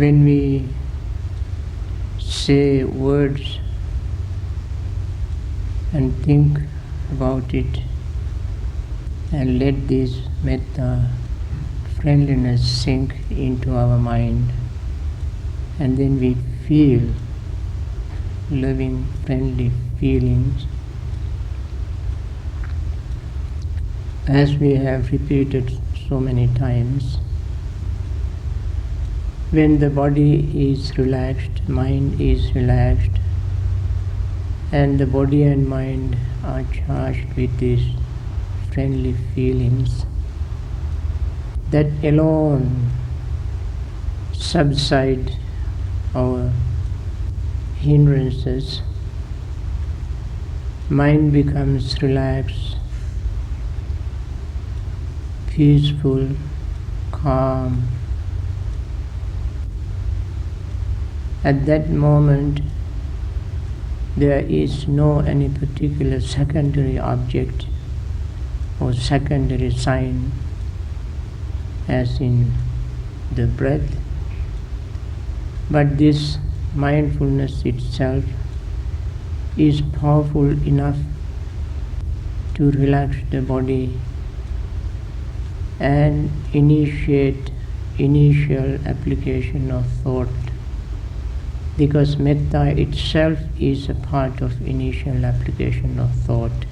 when we say words and think about it and let this metta friendliness sink into our mind, and then we feel loving, friendly feelings. As we have repeated so many times, when the body is relaxed, mind is relaxed, and the body and mind are charged with these friendly feelings, that alone subside our hindrances. Mind becomes relaxed, peaceful, calm. At that moment, there is no any particular secondary object or secondary sign as in the breath, but this mindfulness itself is powerful enough to relax the body and initiate initial application of thought, because metta itself is a part of initial application of thought.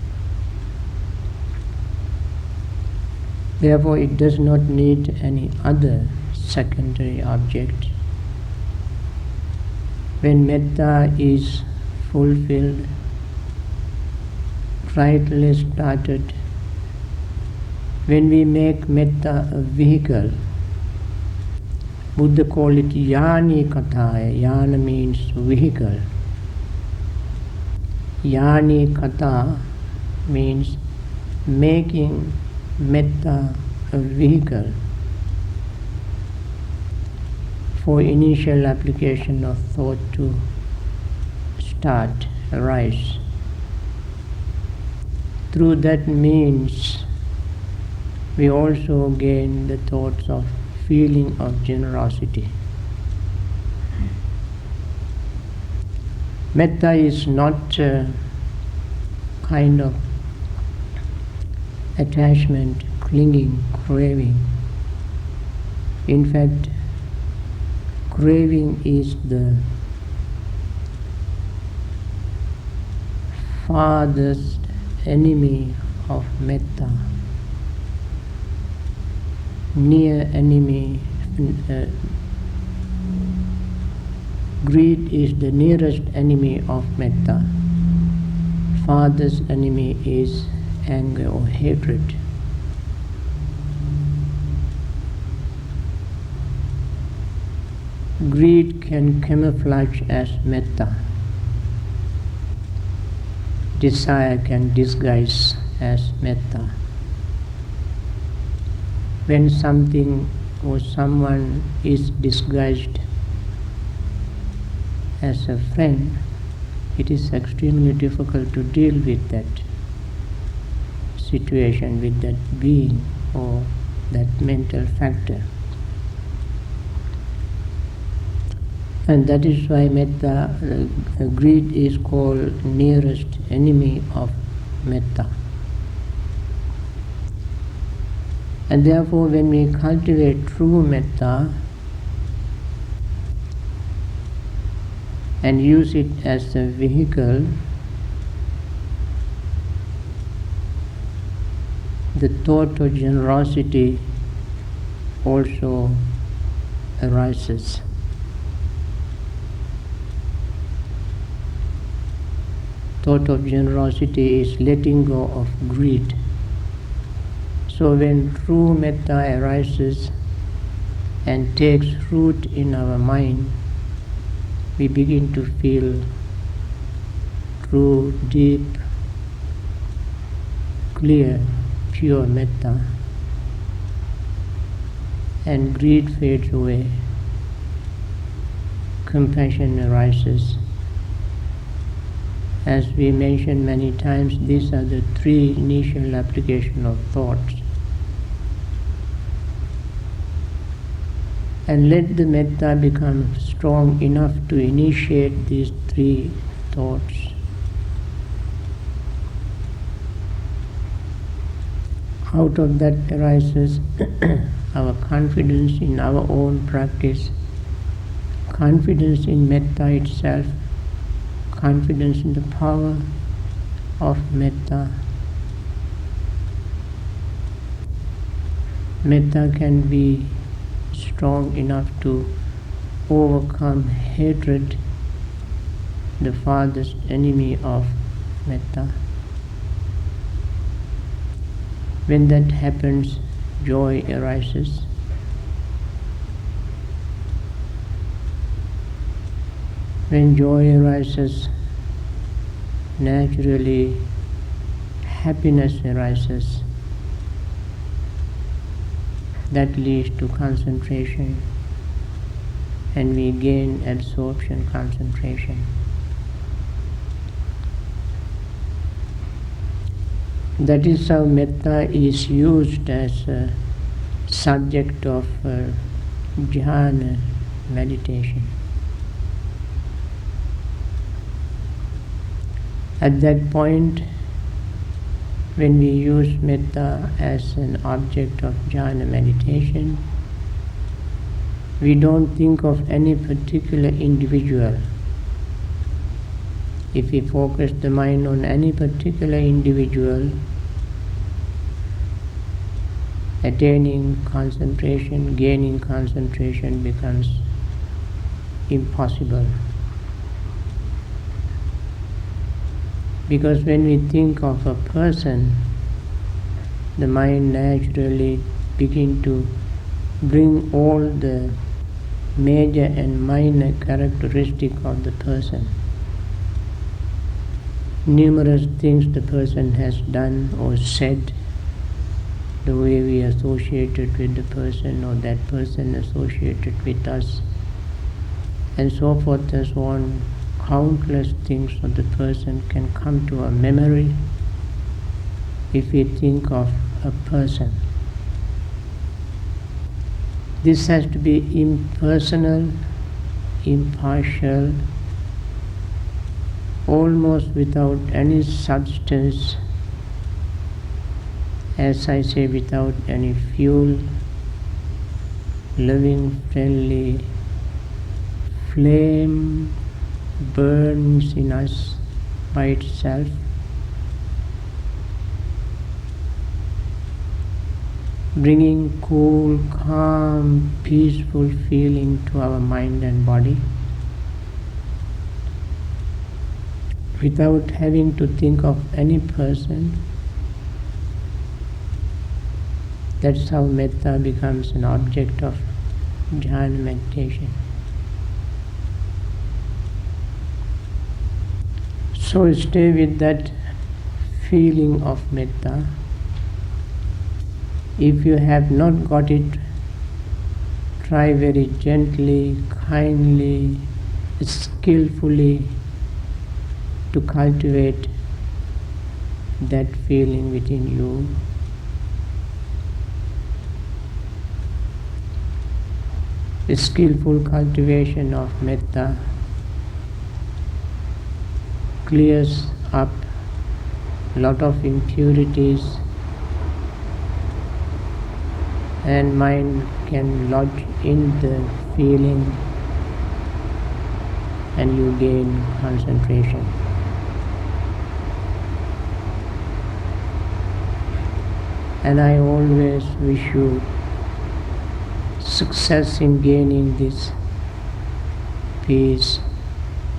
Therefore, it does not need any other secondary object. When metta is fulfilled, rightly started, when we make metta a vehicle, Buddha called it yani kataya. Yana means vehicle. Yani kata means making metta a vehicle for initial application of thought to start, arise. Through that means, we also gain the thoughts of feeling of generosity. Metta is not a kind of attachment, clinging, craving. In fact, craving is the farthest enemy of metta. Near enemy, greed is the nearest enemy of metta. Farthest enemy is anger or hatred. Greed can camouflage as metta. Desire can disguise as metta. When something or someone is disguised as a friend, it is extremely difficult to deal with that situation, with that being or that mental factor. And that is why metta, greed is called nearest enemy of metta. And therefore, when we cultivate true metta and use it as a vehicle, the thought of generosity also arises. Thought of generosity is letting go of greed. So when true metta arises and takes root in our mind, we begin to feel true, deep, clear, pure metta, and greed fades away. Compassion arises. As we mentioned many times, these are the three initial application of thoughts. And let the metta become strong enough to initiate these three thoughts. Out of that arises our confidence in our own practice, confidence in metta itself, confidence in the power of metta. Metta can be strong enough to overcome hatred, the farthest enemy of metta. When that happens, joy arises. When joy arises, naturally happiness arises. That leads to concentration, and we gain absorption concentration. That is how metta is used as a subject of jhana meditation. At that point, when we use metta as an object of jhana meditation, we don't think of any particular individual. If we focus the mind on any particular individual, attaining concentration, gaining concentration becomes impossible. Because when we think of a person, the mind naturally begins to bring all the major and minor characteristics of the person. Numerous things the person has done or said, the way we associated with the person or that person associated with us, and so forth and so on. Countless things of the person can come to our memory if we think of a person. This has to be impersonal, impartial, almost without any substance, as I say, without any fuel, loving, friendly flame burns in us by itself. Bringing cool, calm, peaceful feeling to our mind and body, without having to think of any person. That's how metta becomes an object of jhana meditation. So stay with that feeling of metta. If you have not got it, try very gently, kindly, skillfully to cultivate that feeling within you. A skillful cultivation of metta clears up a lot of impurities, and mind can lodge in the feeling, and you gain concentration. And I always wish you success in gaining this peace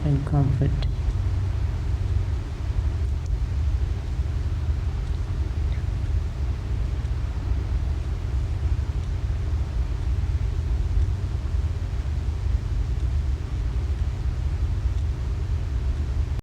and comfort.